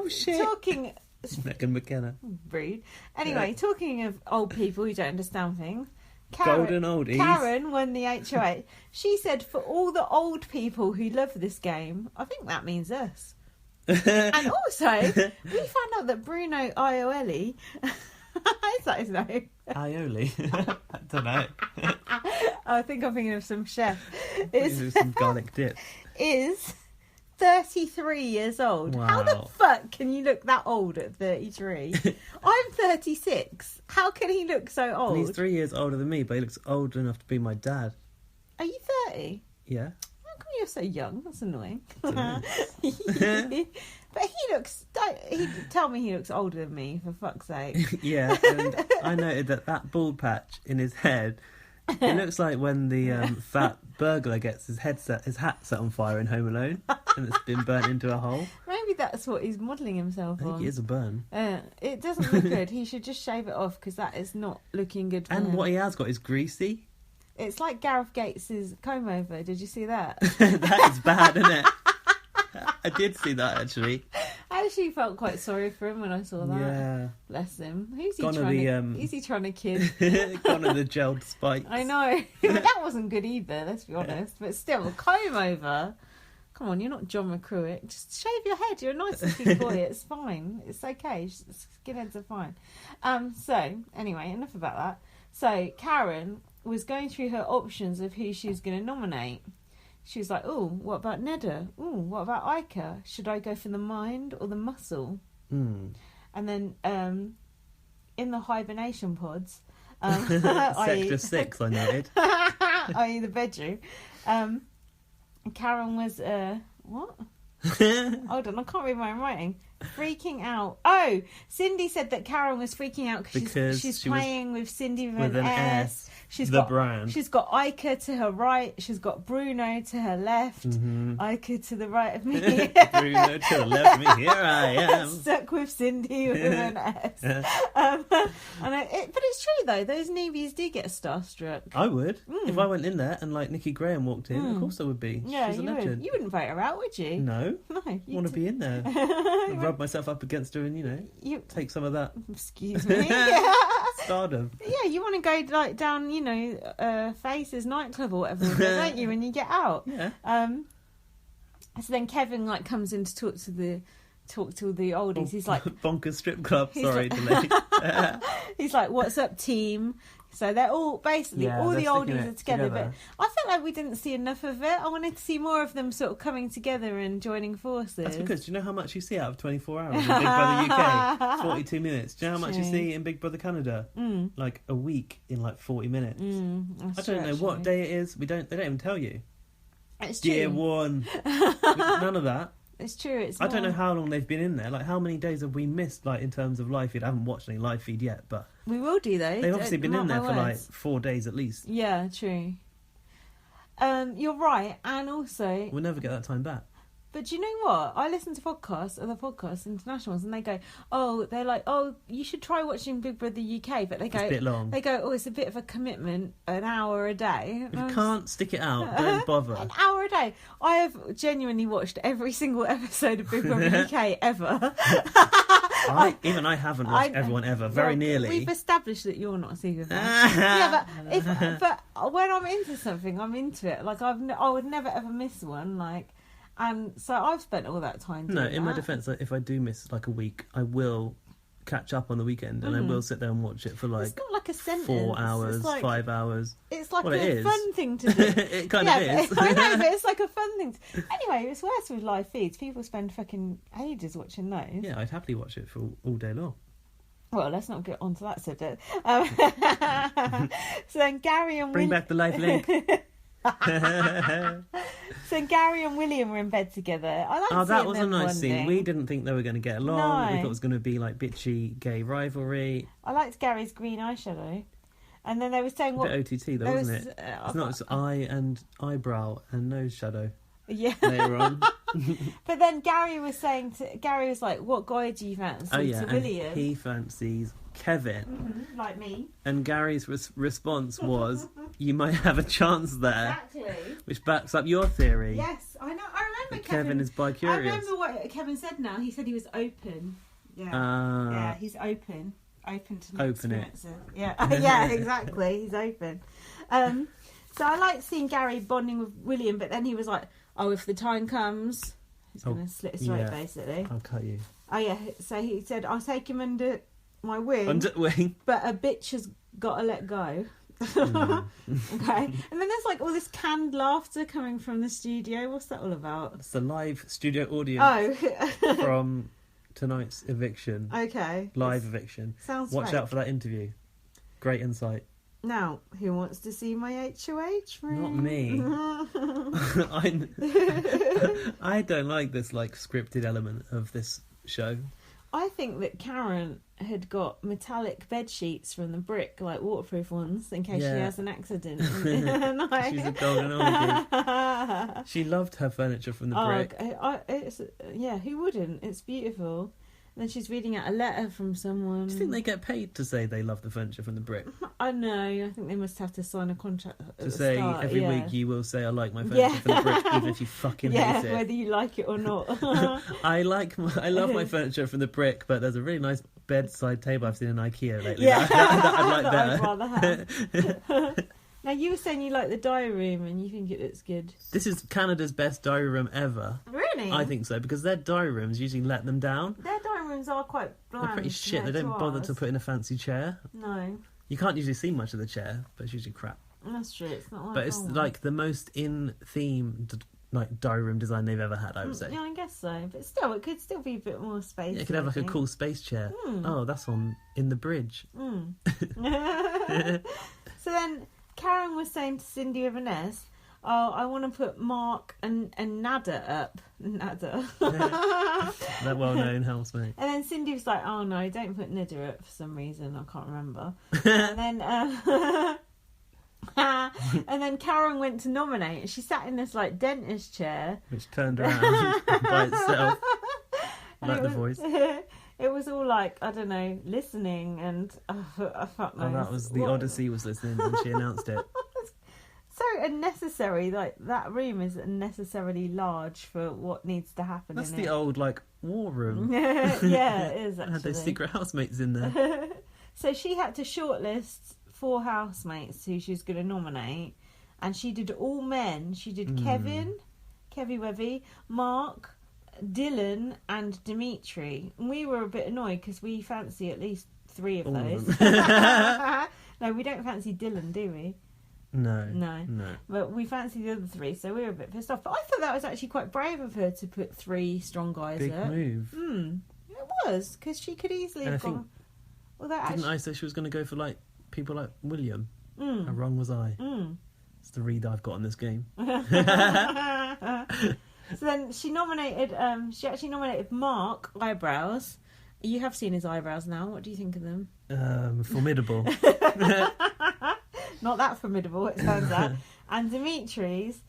Oh, shit. Talking... Megan McKenna. Rude. Anyway, talking of old people who don't understand things... Golden oldies. Karen won the HOH. She said, for all the old people who love this game, I think that means us. And also, we found out that Bruno Aioli... is that his name? Aioli? I don't know. I think I'm thinking of some chef. Is some garlic dip. Is 33 years old. Wow. How the fuck can you look that old at 33? I'm 36. How can he look so old? And he's 3 years older than me, but he looks old enough to be my dad. Are you 30? Yeah. How come you're so young? That's annoying. It But he looks... tell me he looks older than me, for fuck's sake. Yeah, and I noted that bald patch in his head, it looks like when the fat burglar gets his hat set on fire in Home Alone, and it's been burnt into a hole. Maybe that's what he's modelling himself I think on. it is a burn. It doesn't look good. He should just shave it off, because that is not looking good for him. And what he has got is greasy. It's like Gareth Gates' comb over. Did you see that? That is bad, isn't it? I did see that, actually. I actually felt quite sorry for him when I saw that. Yeah. Bless him. Who's he Gone are trying to kid? Gone are the gelled spikes. I know. That wasn't good either, let's be honest. But still, a comb over. Come on, you're not John McCruick. Just shave your head. You're a nice looking boy. It's fine. It's okay. Skinheads are fine. So, anyway, enough about that. So, Karen was going through her options of who she was going to nominate. She was like, oh, what about Neda? Oh, what about Ica? Should I go for the mind or the muscle? Mm. And then in the hibernation pods... Sector 6, I noted. i.e. the bedroom. Karen was... what? Hold on, I can't read my own writing. Freaking out. Oh, Cindy said that Karen was freaking out because she's playing with Cindy with an S. She's got brand. She's got Ica to her right. She's got Bruno to her left. Mm-hmm. Ica to the right of me. Bruno to the left of me. Here I am. Stuck with Cindy with an S. But it's true though. Those newbies do get starstruck. I would if I went in there and like Nikki Graham walked in. Of course I would be. Yeah, she's a legend. You wouldn't vote her out, would you? No. I want to be in there. Rub myself up against her and take some of that. Excuse me. Stardom. Yeah, you want to go like down, Faces nightclub or whatever, don't you? When you get out. Yeah. So then Kevin like comes in to talk to the oldies. He's like bonkers strip club. Sorry, delay. He's like, "What's up, team?" So they're all basically all the oldies are together. But I felt like we didn't see enough of it. I wanted to see more of them sort of coming together and joining forces. That's because, do you know how much you see out of 24 hours in Big Brother UK? 42 minutes. Do you know how much you see in Big Brother Canada? Like a week in like 40 minutes. I don't know what day it is. They don't even tell you. It's true. Year one. None of that. It's true. I don't know how long they've been in there. Like, how many days have we missed, like, in terms of live feed? I haven't watched any live feed yet, but... We will do, though. They've obviously been in there for, like, 4 days at least. Yeah, true. You're right, and also... We'll never get that time back. But do you know what? I listen to other podcasts, international ones, and they go, they're like, you should try watching Big Brother UK. But they go, it's a bit long. They go, it's a bit of a commitment, an hour a day. If you can't stick it out, don't bother. An hour a day. I have genuinely watched every single episode of Big Brother UK ever. Even I haven't watched everyone ever. Very nearly. We've established that you're not a secret fan. Yeah, but when I'm into something, I'm into it. Like I would never ever miss one. Like. And so I've spent all that time doing that. In my defence, if I do miss like a week, I will catch up on the weekend and I will sit there and watch it for like, it's not like a sentence. 4 hours, 5 hours. It's like a fun thing to do. It kind of is. I know, but it's like a fun thing. Anyway, it's worse with live feeds. People spend fucking ages watching those. Yeah, I'd happily watch it for all day long. Well, let's not get onto that subject. So then Gary and Bring back the life link. So Gary and William were in bed together. That was a nice scene. We didn't think they were going to get along. No. We thought it was going to be like bitchy gay rivalry. I liked Gary's green eyeshadow. And then they were saying what... A bit OTT though, wasn't it? It's not just eye and eyebrow and nose shadow. Yeah. Later on. But then Gary was like, what guy do you fancy to William? And he fancies Kevin. Mm-hmm, like me. And Gary's response was, you might have a chance there. Exactly. Which backs up your theory. Yes, I know. I remember Kevin is bi-curious. I remember what Kevin said now. He said he was open. Yeah. Yeah, he's open. Open to Open it. Yeah, yeah, exactly. He's open. So I like seeing Gary bonding with William, but then he was like, "Oh, if the time comes, he's going to slit his throat, basically." I'll cut you. Oh yeah. So he said, "I'll take him under my wing." Under wing. But a bitch has got to let go. Okay. And then there's like all this canned laughter coming from the studio. What's that all about? It's the live studio audience from tonight's eviction. Okay. Live eviction. Sounds Watch fake. out for that interview. Great insight. Now, who wants to see my HOH room? Not me. I don't like this like scripted element of this show. I think that Karen had got metallic bed sheets from the Brick, like waterproof ones, in case she has an accident. She's a golden oldie. She loved her furniture from the Brick. Who wouldn't? It's beautiful. And then she's reading out a letter from someone. Do you think they get paid to say they love the furniture from the Brick? I know. I think they must have to sign a contract at to the say start, every week you will say I like my furniture from the Brick, even if you fucking hate it. Whether you like it or not. I love my furniture from the Brick, but there's a really nice bedside table I've seen in IKEA lately. Yeah, that I'd like better. I'd rather have. Now, you were saying you like the diary room and you think it looks good. This is Canada's best diary room ever. Really? I think so, because their diary rooms usually let them down. Their diary rooms are quite bland. They're pretty shit. They don't bother to put in a fancy chair. No. You can't usually see much of the chair, but it's usually crap. That's true. It's not like But it's like the most in-theme like diary room design they've ever had, I would say. Yeah, I guess so. But still, it could still be a bit more space. Yeah, it could have like a cool space chair. Oh, that's on in the bridge. So then Karen was saying to Cindy with an S, "Oh, I want to put Mark and Nada up." Nada. That well-known housemate. And then Cindy was like, "Oh no, don't put Nida up for some reason. I can't remember." And then and then Karen went to nominate. She sat in this like dentist chair, which turned around by itself, like the voice. It was all like, I don't know, listening, and I felt nice. Oh, that was the Odyssey was listening when she announced it. So unnecessary. Like, that room is unnecessarily large for what needs to happen. That's in the it. old like war room. Yeah, it is actually. Had those secret housemates in there. So she had to shortlist 4 housemates who she was going to nominate, and she did all men. She did Kevin, Kevy Wevy, Mark, Dylan and Dimitri. And we were a bit annoyed because we fancy at least 3 of all those. Of No, we don't fancy Dylan, do we? No. But we fancy the other 3, so we were a bit pissed off. But I thought that was actually quite brave of her to put 3 strong guys Big up. move. It was, because she could easily have gone... Didn't I say she was going to go for like people like William? How wrong was I? It's the read I've got on this game. So then she actually nominated Mark Eyebrows. You have seen his eyebrows now. What do you think of them? Formidable. Not that formidable, it turns out. And Dimitri's.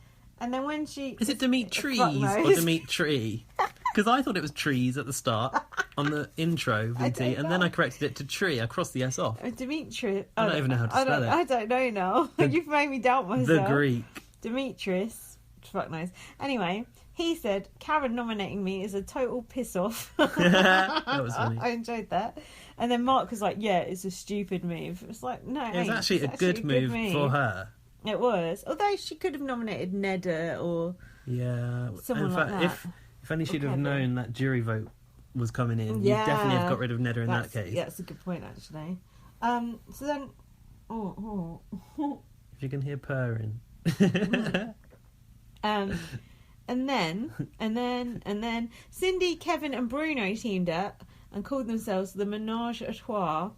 And then when she... Is it Dimitri's or Dimitri? Because I thought it was trees at the start on the intro VT, and then I corrected it to tree. I crossed the S off. Dimitri. I don't even know how to spell it. I don't know now. You've made me doubt myself. The Greek. Dimitris. Fuck knows. Anyway, he said, Karen nominating me is a total piss off. That was funny. I enjoyed that. And then Mark was like, yeah, it's a stupid move. It's like, no, it was actually a good move for her. It was. Although she could have nominated Neda or someone like that. If only she'd have known that jury vote was coming in, you'd definitely have got rid of Neda in that case. Yeah, that's a good point, actually. So then... If you can hear purring. And then Cindy, Kevin and Bruno teamed up and called themselves the Menage a Trois.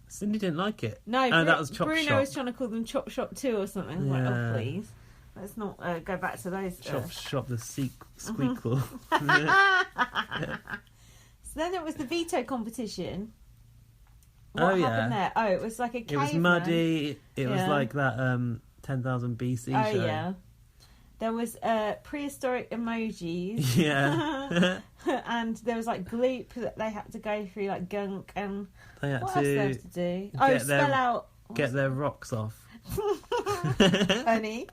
Cindy didn't like it. No, that was Chop Bruno Shop. was trying to call them Chop Shop 2 or something. Yeah. Like, oh, please. Let's not go back to those. Chop Shop the squeakle. So then it was the veto competition. What happened there? Oh, it was like a caveman. It was muddy. It was like that 10,000 BC show. Oh, yeah. There was prehistoric emojis. Yeah. And there was like gloop that they had to go through, like gunk, and they had what to else they have to do? Oh, spell out. Get their rocks off. Funny.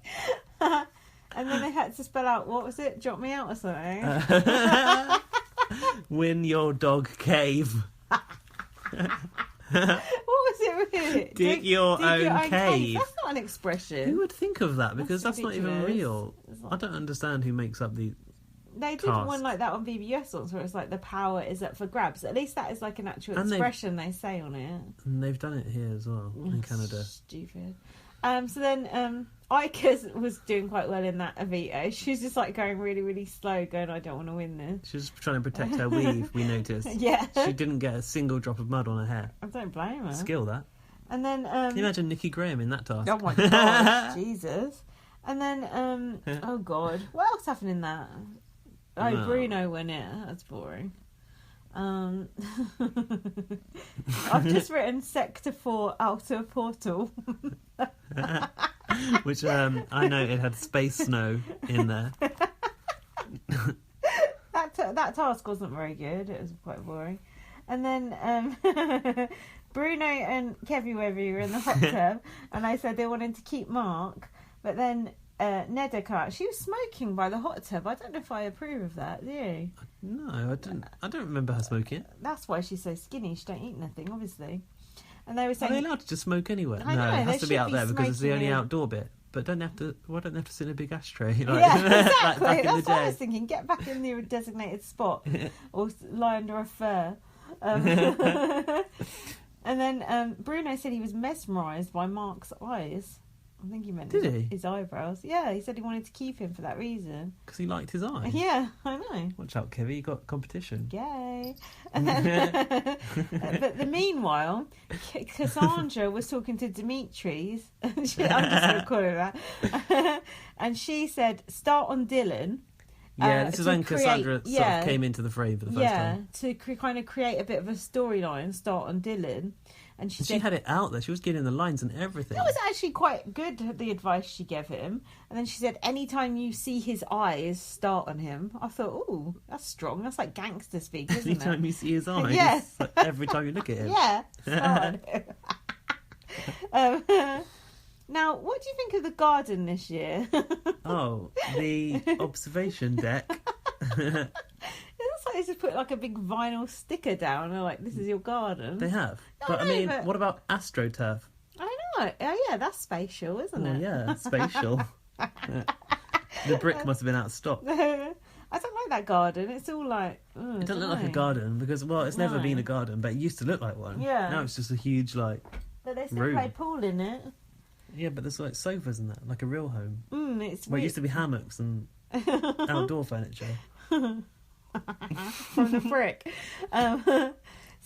And then they had to spell out, what was it? Drop me out or something. Win your dog cave. What was it with? Dig your own cave. That's not an expression. Who would think of that? Because that's not even ridiculous. real. I don't understand who makes up the... They did task. one like that on BBS once where it's like the power is up for grabs. At least that is like an actual And expression they say on it. And they've done it here as well, in Canada. Stupid. So then Ika was doing quite well in that Avito. She was just like going really, really slow, going, I don't want to win this. She was trying to protect her weave, we noticed. Yeah. She didn't get a single drop of mud on her hair. I don't blame her. Skill, that. And then... Can you imagine Nikki Graham in that task? Oh my gosh, Jesus. And then, oh God, what else happened in that? Oh, No. Bruno went it. That's boring. I've just written Sector 4 Outer Portal. Which I know it had space snow in there. That task wasn't very good. It was quite boring. And then Bruno and Kevy were in the hot tub, and they said they wanted to keep Mark, but then Nedi came out. She was smoking by the hot tub. I don't know if I approve of that. Do you? No, I don't remember her smoking. That's why she's so skinny. She don't eat nothing, obviously. And they were Are saying, they allowed to just smoke anywhere? I know, No, it they has to be should out be there because it's the only smoking in- outdoor bit. But why don't they have to sit in a big ashtray? Like, yeah, exactly. like back in That's the what I day. was thinking. Get back in your designated spot or lie under a fur. And then Bruno said he was mesmerised by Mark's eyes. I think he meant Did he? his eyebrows. Yeah, he said he wanted to keep him for that reason. Because he liked his eye. Yeah, I know. Watch out, Kevy, you got competition. Gay. And then, but meanwhile, Cassandra was talking to Dimitri's. I'm just going to call her that. And she said, start on Dylan. Yeah, this is to when Cassandra create- sort of came into the frame for the first time. to kind of create a bit of a storyline, start on Dylan. And she And said, she had it out there. She was getting the lines and everything. that was actually quite good, the advice she gave him. And then she said, anytime you see his eyes, start on him. I thought, ooh, that's strong. That's like gangster speak, isn't Anytime it? you see his eyes, Yeah. like every time you look at him. Yeah, start on him. Now, what do you think of the garden this year? Oh, the observation deck. It looks like they just put like a big vinyl sticker down and like, this is your garden. They have. I But I know, mean, but- what about AstroTurf? I know. Oh, yeah, that's spatial, isn't Oh, it? yeah, spatial. The brick must have been out of stock. I don't like that garden. It's all like... It doesn't look like a garden because, well, it's never No. been a garden, but it used to look like one. Yeah. Now it's just a huge, like... But they still room. play pool in it. Yeah, but there's like sofas and that, like a real home. It's Where it used to be hammocks and outdoor furniture. from the brick.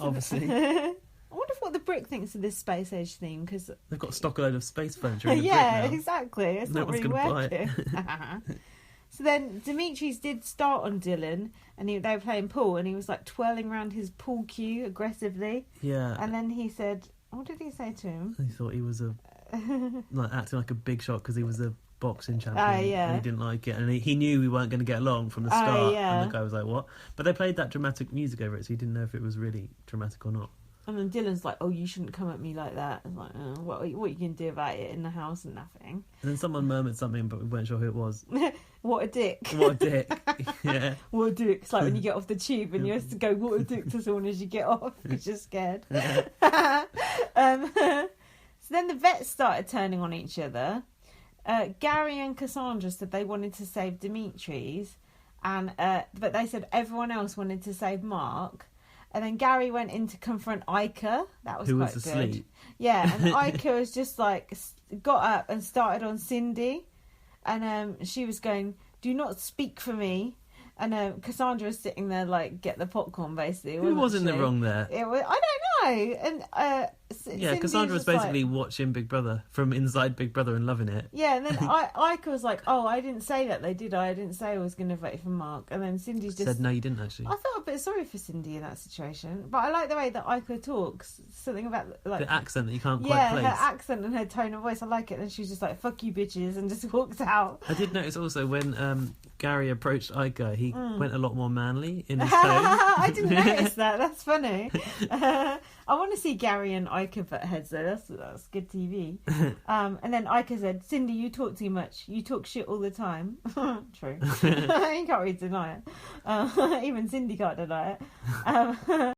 Obviously. I wonder what the brick thinks of this space age theme, because They've got a stockload of space furniture in the yeah, brick now. exactly. It's No not one's really gonna buy working. So then Dimitri's did start on Dylan, and they were playing pool, and he was like twirling around his pool cue aggressively, Yeah. and then he said, "What did he say to him?" He thought he was like acting like a big shot because he was a boxing champion. yeah. And he didn't like it, and he knew we weren't going to get along from the start. yeah. And the guy was like, "What?" But they played that dramatic music over it, so he didn't know if it was really dramatic or not. And then Dylan's like, "Oh, you shouldn't come at me like that." I'm like, what you can do about it in the house and nothing. And then someone murmured something, but we weren't sure who it was. What a dick. What a dick! Yeah. What a dick. It's like when you get off the tube and you have to go, what a dick to someone as you get off because you're scared. So then the vets started turning on each other. Gary and Cassandra said they wanted to save Dimitri's, but they said everyone else wanted to save Mark. And then Gary went in to confront Ika. That was Who quite was good. asleep. Yeah, and Ika was just like got up and started on Cindy, and she was going, "Do not speak for me." And Cassandra was sitting there like, "Get the popcorn," basically. Who was in the she? wrong there? It was, I don't know. And Yeah, Cindy Cassandra was just basically watching Big Brother from inside Big Brother and loving it. yeah, and then Ika was like, "Oh, I didn't say that, they did. I didn't say I was going to vote for Mark." And then Cindy's just Said no, you didn't actually. I felt a bit sorry for Cindy in that situation, but I like the way that Ika talks. Something about like The accent that you can't quite yeah, place. her accent and her tone of voice. I like it. And she's just like, "Fuck you, bitches," and just walks out. I did notice also when Gary approached Ika, he went a lot more manly in his tone. I didn't notice that. That's funny. I want to see Gary and Ika could butt heads though. That's good TV. And then Ica said, Cindy, you talk too much. You talk shit all the time. True. You can't really deny it. Even Cindy can't deny it.